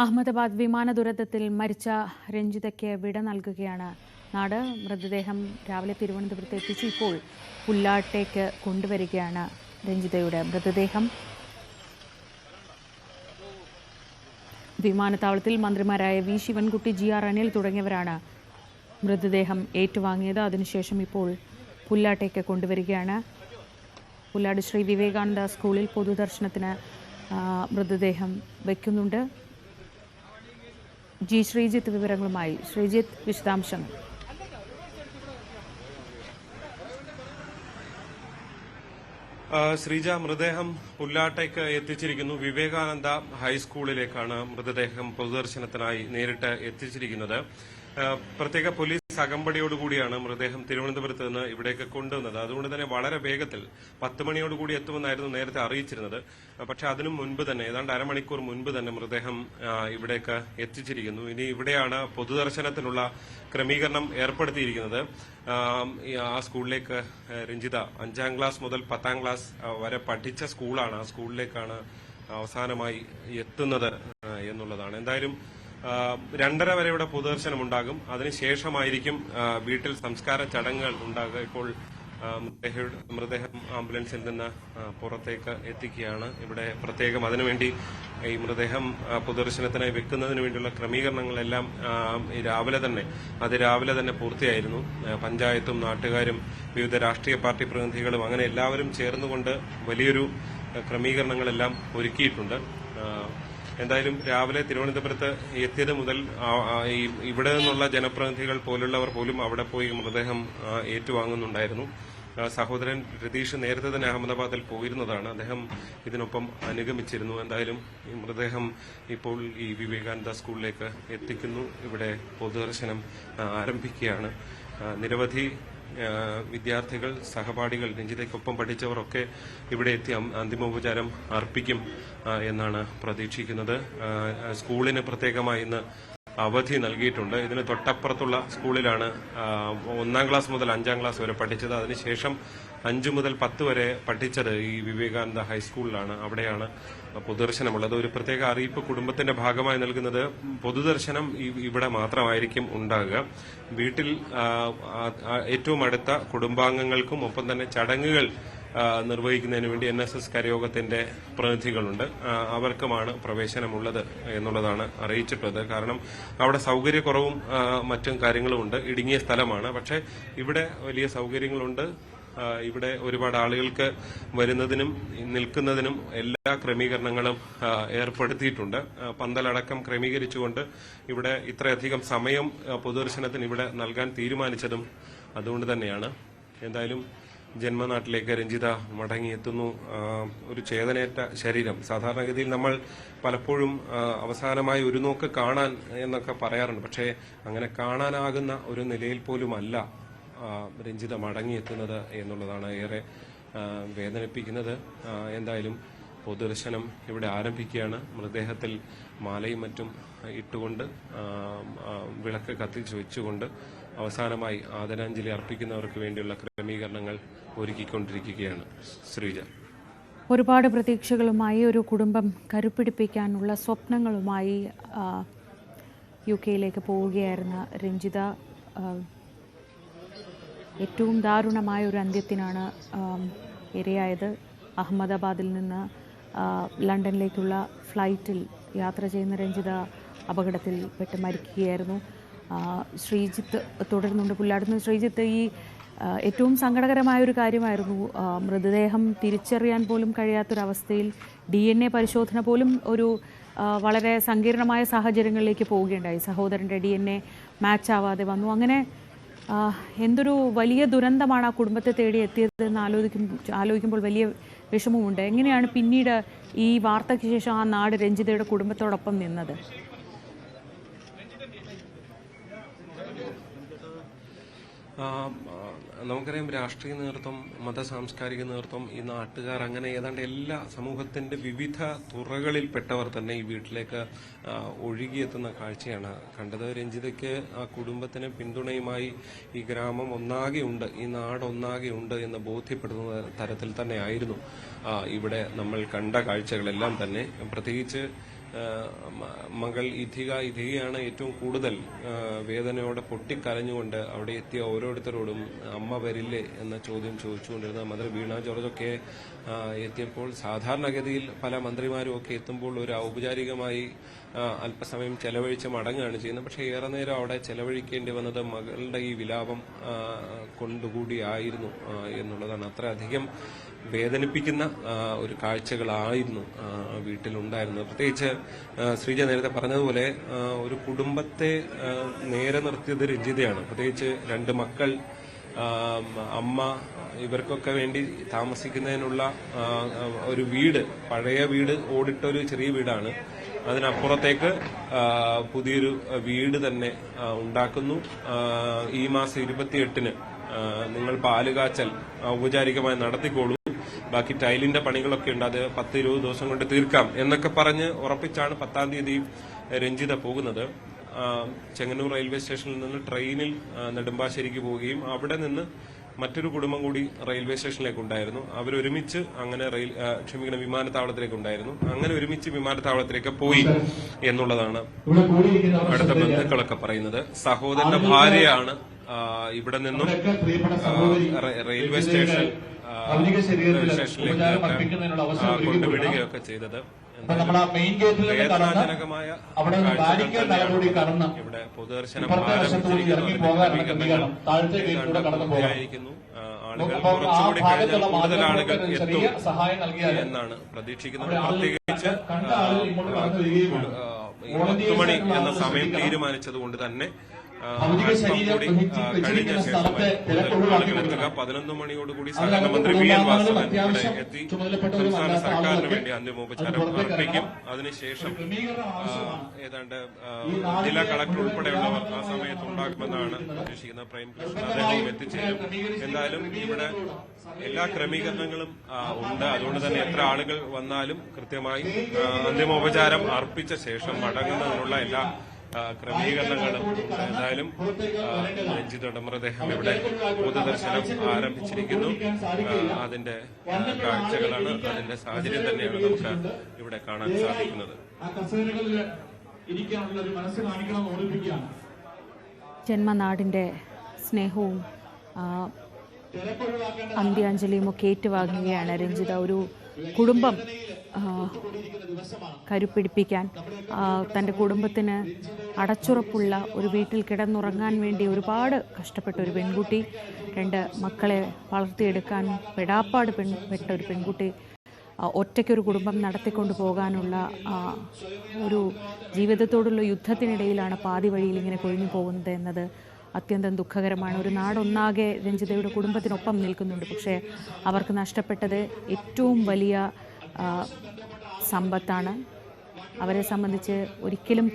അഹമ്മദാബാദ് വിമാന ദുരന്തത്തിൽ മരിച്ച രഞ്ജിതയ്ക്ക് വിട നൽകുകയാണ് നാട്. മൃതദേഹം രാവിലെ തിരുവനന്തപുരത്ത് എത്തിച്ചു. ഇപ്പോൾ പുല്ലാട്ടേക്ക് കൊണ്ടുവരികയാണ് രഞ്ജിതയുടെ മൃതദേഹം. വിമാനത്താവളത്തിൽ മന്ത്രിമാരായ V Sivankutty, G R Anil തുടങ്ങിയവരാണ് മൃതദേഹം ഏറ്റുവാങ്ങിയത്. അതിനുശേഷം ഇപ്പോൾ പുല്ലാട്ടേക്ക് കൊണ്ടുവരികയാണ്. പുല്ലാട് ശ്രീ വിവേകാനന്ദ സ്കൂളിൽ പൊതുദർശനത്തിന് മൃതദേഹം വയ്ക്കുന്നുണ്ട്. ജി ശ്രീജിത്ത് വിവരങ്ങളുമായി. ശ്രീജിത്ത്, വിശദാംശങ്ങൾ. ശ്രീജ, മൃതദേഹം പുല്ലാട്ടേക്ക് എത്തിച്ചിരിക്കുന്നു. വിവേകാനന്ദ ഹൈസ്കൂളിലേക്കാണ് മൃതദേഹം പൊതുദർശനത്തിനായി നേരിട്ട് എത്തിച്ചിരിക്കുന്നത്. പ്രത്യേക പോലീസ് അകമ്പടിയോടുകൂടിയാണ് മൃതദേഹം തിരുവനന്തപുരത്ത് നിന്ന് ഇവിടേക്ക് കൊണ്ടുവന്നത്. അതുകൊണ്ട് തന്നെ വളരെ വേഗത്തിൽ 10 മണിയോടുകൂടി എത്തുമെന്നായിരുന്നു നേരത്തെ അറിയിച്ചിരുന്നത്. പക്ഷെ അതിനു മുൻപ് തന്നെ, ഏതാണ്ട് അരമണിക്കൂർ മുൻപ് തന്നെ മൃതദേഹം ഇവിടേക്ക് എത്തിച്ചിരിക്കുന്നു. ഇനി ഇവിടെയാണ് പൊതുദർശനത്തിനുള്ള ക്രമീകരണം ഏർപ്പെടുത്തിയിരിക്കുന്നത്. ആ സ്കൂളിലേക്ക് രഞ്ജിത 5ാം ക്ലാസ് മുതൽ 10ാം ക്ലാസ് വരെ പഠിച്ച സ്കൂളാണ്. ആ സ്കൂളിലേക്കാണ് അവസാനമായി എത്തുന്നത് എന്നുള്ളതാണ്. എന്തായാലും 2:30 വരെ ഇവിടെ പൊതുദർശനം ഉണ്ടാകും. അതിനുശേഷമായിരിക്കും വീട്ടിൽ സംസ്കാര ചടങ്ങുകൾ ഉണ്ടാകുക. ഇപ്പോൾ മൃതദേഹം ആംബുലൻസിൽ നിന്ന് പുറത്തേക്ക് എത്തിക്കുകയാണ്. ഇവിടെ പ്രത്യേകം അതിനുവേണ്ടി ഈ മൃതദേഹം പൊതുദർശനത്തിനായി വെക്കുന്നതിന് വേണ്ടിയുള്ള ക്രമീകരണങ്ങളെല്ലാം രാവിലെ തന്നെ പൂർത്തിയായിരുന്നു. പഞ്ചായത്തും നാട്ടുകാരും വിവിധ രാഷ്ട്രീയ പാർട്ടി പ്രതിനിധികളും അങ്ങനെ എല്ലാവരും ചേർന്നുകൊണ്ട് വലിയൊരു ക്രമീകരണങ്ങളെല്ലാം ഒരുക്കിയിട്ടുണ്ട്. എന്തായാലും രാവിലെ തിരുവനന്തപുരത്ത് എത്തിയത് മുതൽ ഇവിടെ നിന്നുള്ള ജനപ്രതിനിധികൾ പോലുള്ളവർ പോലും അവിടെ പോയി മൃതദേഹം ഏറ്റുവാങ്ങുന്നുണ്ടായിരുന്നു. സഹോദരൻ രതീഷ് നേരത്തെ തന്നെ അഹമ്മദാബാദിൽ പോയിരുന്നതാണ്. അദ്ദേഹം ഇതിനൊപ്പം അനുഗമിച്ചിരുന്നു. എന്തായാലും ഈ മൃതദേഹം ഇപ്പോൾ ഈ വിവേകാനന്ദ സ്കൂളിലേക്ക് എത്തിക്കുന്നു. ഇവിടെ പൊതുദർശനം ആരംഭിക്കുകയാണ്. നിരവധി വിദ്യാർത്ഥികൾ, സഹപാഠികൾ, രഞ്ജിതയ്ക്കൊപ്പം പഠിച്ചവരൊക്കെ ഇവിടെ എത്തി അന്തിമോപചാരം അർപ്പിക്കും എന്നാണ് പ്രതീക്ഷിക്കുന്നത്. സ്കൂളിന് പ്രത്യേകമായി ഇന്ന് അവധി നൽകിയിട്ടുണ്ട്. ഇതിന് തൊട്ടപ്പുറത്തുള്ള സ്കൂളിലാണ് 1ാം ക്ലാസ് മുതൽ 5ാം ക്ലാസ് വരെ പഠിച്ചത്. അതിനുശേഷം 5 മുതൽ 10 വരെ പഠിച്ചത് ഈ വിവേകാനന്ദ ഹൈസ്കൂളിലാണ്. അവിടെയാണ് പൊതുദർശനമുള്ളത്. ഒരു പ്രത്യേക അറിയിപ്പ് കുടുംബത്തിന്റെ ഭാഗമായി നൽകുന്നത്, പൊതുദർശനം ഇവിടെ മാത്രമായിരിക്കും ഉണ്ടാകുക. വീട്ടിൽ ഏറ്റവും അടുത്ത കുടുംബാംഗങ്ങൾക്കും ഒപ്പം തന്നെ ചടങ്ങുകൾ നിർവഹിക്കുന്നതിന് വേണ്ടി NSS കരയോഗത്തിന്റെ പ്രതിനിധികളുണ്ട്. അവർക്കുമാണ് പ്രവേശനമുള്ളത് എന്നുള്ളതാണ് അറിയിച്ചിട്ടുള്ളത്. കാരണം അവിടെ സൗകര്യക്കുറവും മറ്റും കാര്യങ്ങളുമുണ്ട്. ഇടുങ്ങിയ സ്ഥലമാണ്. പക്ഷേ ഇവിടെ വലിയ സൗകര്യങ്ങളുണ്ട്. ഇവിടെ ഒരുപാട് ആളുകൾക്ക് വരുന്നതിനും നിൽക്കുന്നതിനും എല്ലാ ക്രമീകരണങ്ങളും ഏർപ്പെടുത്തിയിട്ടുണ്ട്. പന്തലടക്കം ക്രമീകരിച്ചുകൊണ്ട് ഇവിടെ ഇത്രയധികം സമയം പൊതുദർശനത്തിന് ഇവിടെ നൽകാൻ തീരുമാനിച്ചതും അതുകൊണ്ട് തന്നെയാണ്. എന്തായാലും ജന്മനാട്ടിലേക്ക് രഞ്ജിത മടങ്ങിയെത്തുന്നു. ഒരു ചേതനയേറ്റ ശരീരം. സാധാരണഗതിയിൽ നമ്മൾ പലപ്പോഴും അവസാനമായി ഒരു നോക്ക് കാണാൻ എന്നൊക്കെ പറയാറുണ്ട്. പക്ഷേ അങ്ങനെ കാണാനാകുന്ന ഒരു നിലയിൽ പോലുമല്ല രഞ്ജിത മടങ്ങിയെത്തുന്നത് എന്നുള്ളതാണ് ഏറെ വേദനിപ്പിക്കുന്നത്. എന്തായാലും പൊതുദർശനം ഇവിടെ ആരംഭിക്കുകയാണ്. മൃതദേഹത്തിൽ മാലയും മറ്റും ഇട്ടുകൊണ്ട് വിളക്ക് കത്തിച്ചു വെച്ചുകൊണ്ട് അവസാനമായി ആദരാഞ്ജലി അർപ്പിക്കുന്നവർക്ക് വേണ്ടിയുള്ള ക്രമീകരണങ്ങൾ ഒരുക്കിക്കൊണ്ടിരിക്കുകയാണ്. ശ്രീജ, ഒരുപാട് പ്രതീക്ഷകളുമായി ഒരു കുടുംബം കരുപ്പിടിപ്പിക്കാനുള്ള സ്വപ്നങ്ങളുമായി UK പോവുകയായിരുന്ന രഞ്ജിത ഏറ്റവും ദാരുണമായ ഒരു അന്ത്യത്തിനാണ് ഇരയായത്. അഹമ്മദാബാദിൽ നിന്ന് ലണ്ടനിലേക്കുള്ള ഫ്ലൈറ്റിൽ യാത്ര ചെയ്യുന്ന രഞ്ജിത അപകടത്തിൽ പെട്ട് മരിക്കുകയായിരുന്നു. ശ്രീജിത്ത് തുടരുന്നുണ്ട് പുല്ലാടുന്ന. ശ്രീജിത്ത്, ഈ ഏറ്റവും സങ്കടകരമായ ഒരു കാര്യമായിരുന്നു. മൃതദേഹം തിരിച്ചറിയാൻ പോലും കഴിയാത്തൊരവസ്ഥയിൽ DNA പരിശോധന പോലും ഒരു വളരെ സങ്കീർണമായ സാഹചര്യങ്ങളിലേക്ക് പോവുകയുണ്ടായി. സഹോദരൻ്റെ DNA മാച്ച് ആവാതെ വന്നു. അങ്ങനെ എന്തൊരു വലിയ ദുരന്തമാണ് ആ കുടുംബത്തെ തേടി എത്തിയതെന്ന് ആലോചിക്കുമ്പോൾ വലിയ വിഷമമുണ്ട്. എങ്ങനെയാണ് പിന്നീട് ഈ വാർത്തയ്ക്ക് ശേഷം ആ നാട് രഞ്ജിതയുടെ കുടുംബത്തോടൊപ്പം നിന്നത്? നമുക്കറിയാം, രാഷ്ട്രീയ നേതൃത്വം, മത സാംസ്കാരിക നേതൃത്വം, ഈ നാട്ടുകാർ, അങ്ങനെ ഏതാണ്ട് എല്ലാ സമൂഹത്തിന്റെ വിവിധ തുറകളിൽപ്പെട്ടവർ തന്നെ ഈ വീട്ടിലേക്ക് ഒഴുകിയെത്തുന്ന കാഴ്ചയാണ് കണ്ടത്. രഞ്ജിതയ്ക്ക് ആ കുടുംബത്തിന് പിന്തുണയുമായി ഈ ഗ്രാമം ഒന്നാകെ ഉണ്ട്, ഈ നാട് ഒന്നാകെ ഉണ്ട് എന്ന് ബോധ്യപ്പെടുന്ന തരത്തിൽ തന്നെ ആയിരുന്നു ഇവിടെ നമ്മൾ കണ്ട കാഴ്ചകളെല്ലാം തന്നെ. പ്രത്യേകിച്ച് മകൾ ഇഥികയാണ് ഏറ്റവും കൂടുതൽ വേദനയോടെ പൊട്ടിക്കരഞ്ഞുകൊണ്ട് അവിടെ എത്തിയ ഓരോരുത്തരോടും അമ്മ വരില്ലേ എന്ന ചോദ്യം ചോദിച്ചുകൊണ്ടിരുന്ന മന്ത്രി വീണ ജോർജൊക്കെ എത്തിയപ്പോൾ സാധാരണഗതിയിൽ പല മന്ത്രിമാരും ഒക്കെ എത്തുമ്പോൾ ഒരു ഔപചാരികമായി അല്പസമയം ചെലവഴിച്ച് മടങ്ങുകയാണ് ചെയ്യുന്നത്. പക്ഷേ ഏറെ നേരം അവിടെ ചെലവഴിക്കേണ്ടി വന്നത് മകളുടെ ഈ വിലാപം കൊണ്ടുകൂടിയായിരുന്നു എന്നുള്ളതാണ്. അത്രയധികം വേദനിപ്പിക്കുന്ന ഒരു കാഴ്ചകളായിരുന്നു വീട്ടിലുണ്ടായിരുന്നത്. പ്രത്യേകിച്ച് ശ്രീജ നേരത്തെ പറഞ്ഞതുപോലെ ഒരു കുടുംബത്തെ നേരെ നിർത്തിയത് രഞ്ജിതയാണ്. പ്രത്യേകിച്ച് 2 മക്കൾ, അമ്മ, ഇവർക്കൊക്കെ വേണ്ടി താമസിക്കുന്നതിനുള്ള ഒരു വീട്, പഴയ വീട്, ഓടിട്ടൊരു ചെറിയ വീടാണ്. അതിനപ്പുറത്തേക്ക് പുതിയൊരു വീട് തന്നെ ഉണ്ടാക്കുന്നു. ഈ മാസം 28-ന് നിങ്ങൾ പാലുകാച്ചൽ ഔപചാരികമായി നടത്തിക്കോളൂ, ബാക്കി ടൈലിന്റെ പണികളൊക്കെ ഉണ്ട്, അത് 10-20 ദിവസം കൊണ്ട് തീർക്കാം എന്നൊക്കെ പറഞ്ഞ് ഉറപ്പിച്ചാണ് 10-ാം തീയതി രഞ്ജിത പോകുന്നത്. ചെങ്ങന്നൂർ റെയിൽവേ സ്റ്റേഷനിൽ നിന്ന് ട്രെയിനിൽ നെടുമ്പാശ്ശേരിക്ക് പോവുകയും അവിടെ നിന്ന് മറ്റൊരു കുടുംബം കൂടി റെയിൽവേ സ്റ്റേഷനിലേക്ക് ഉണ്ടായിരുന്നു. അവരൊരുമിച്ച് അങ്ങനെ വിമാനത്താവളത്തിലേക്ക് ഉണ്ടായിരുന്നു. അങ്ങനെ ഒരുമിച്ച് വിമാനത്താവളത്തിലേക്ക് പോയി എന്നുള്ളതാണ് അടുത്ത ബന്ധുക്കളൊക്കെ പറയുന്നത്. സഹോദരന്റെ ഭാര്യയാണ് ഇവിടെ നിന്നും റെയിൽവേ സ്റ്റേഷനിലേക്ക് കൊണ്ടുവിടുകയൊക്കെ ചെയ്തത്. വേദനാജനകമായ ഇവിടെ പൊതുദർശനം ആരംഭിച്ചിരിക്കുന്നു. ആളുകൾ കുറച്ചുകൂടി കഴിഞ്ഞാൽ കൂടുതൽ ആളുകൾ എത്തും എന്നാണ് പ്രതീക്ഷിക്കുന്നത്. പ്രത്യേകിച്ച് 10 മണി എന്ന സമയം തീരുമാനിച്ചതുകൊണ്ട് തന്നെ കഴിഞ്ഞ ശേഷം ആളുകൾ എത്തുക. 11 മണിയോടുകൂടി സഹകരണമന്ത്രി വി എൻ വാസവൻ ഇവിടെ എത്തി സംസ്ഥാന സർക്കാരിന് വേണ്ടി അന്തിമോപചാരം അർപ്പിക്കും. അതിനുശേഷം ഏതാണ്ട് ജില്ലാ കളക്ടർ ഉൾപ്പെടെയുള്ളവർ ആ സമയത്ത് ഉണ്ടാകുമെന്നാണ് പ്രതീക്ഷിക്കുന്നത്. പ്രേംകൃഷ്ണൻ അദ്ദേഹവും എത്തിച്ചേരും. എന്തായാലും ഇവിടെ എല്ലാ ക്രമീകരണങ്ങളും ഉണ്ട്. അതുകൊണ്ട് തന്നെ എത്ര ആളുകൾ വന്നാലും കൃത്യമായി അന്തിമോപചാരം അർപ്പിച്ച ശേഷം മടങ്ങുന്നതിനുള്ള എല്ലാ ക്രമീകരണങ്ങളും. എന്തായാലും രഞ്ജിതയുടെ മൃതദേഹം ഇവിടെ പൊതുദർശനം ആരംഭിച്ചിരിക്കുന്നു. അതിന്റെ കാഴ്ചകളാണ്, അതിന്റെ സാഹചര്യം തന്നെയാണ് നമുക്ക് ഇവിടെ കാണാൻ സാധിക്കുന്നത്. ജന്മനാടിന്റെ സ്നേഹവും അന്ത്യാഞ്ജലിയും ഒക്കെ ഏറ്റുവാങ്ങുകയാണ് രഞ്ജിത. ഒരു കുടുംബം കരുപ്പിടിപ്പിക്കാൻ, തൻ്റെ കുടുംബത്തിന് അടച്ചുറപ്പുള്ള ഒരു വീട്ടിൽ കിടന്നുറങ്ങാൻ വേണ്ടി ഒരുപാട് കഷ്ടപ്പെട്ട ഒരു പെൺകുട്ടി, 2 മക്കളെ വളർത്തിയെടുക്കാൻ പെടാപ്പാട് പെട്ട ഒരു പെൺകുട്ടി, ഒറ്റയ്ക്കൊരു കുടുംബം നടത്തിക്കൊണ്ടു പോകാനുള്ള ഒരു ജീവിതത്തോടുള്ള യുദ്ധത്തിനിടയിലാണ് പാതി വഴിയിൽ ഇങ്ങനെ കൊഴിഞ്ഞു പോകുന്നത് എന്നത് അത്യന്തം ദുഃഖകരമാണ്. ഒരു നാടൊന്നാകെ രഞ്ജിതയുടെ കുടുംബത്തിനൊപ്പം നിൽക്കുന്നുണ്ട്. പക്ഷേ അവർക്ക് നഷ്ടപ്പെട്ടത് ഏറ്റവും വലിയ സമ്പത്താണ്. അവരെ സംബന്ധിച്ച് ഒരിക്കലും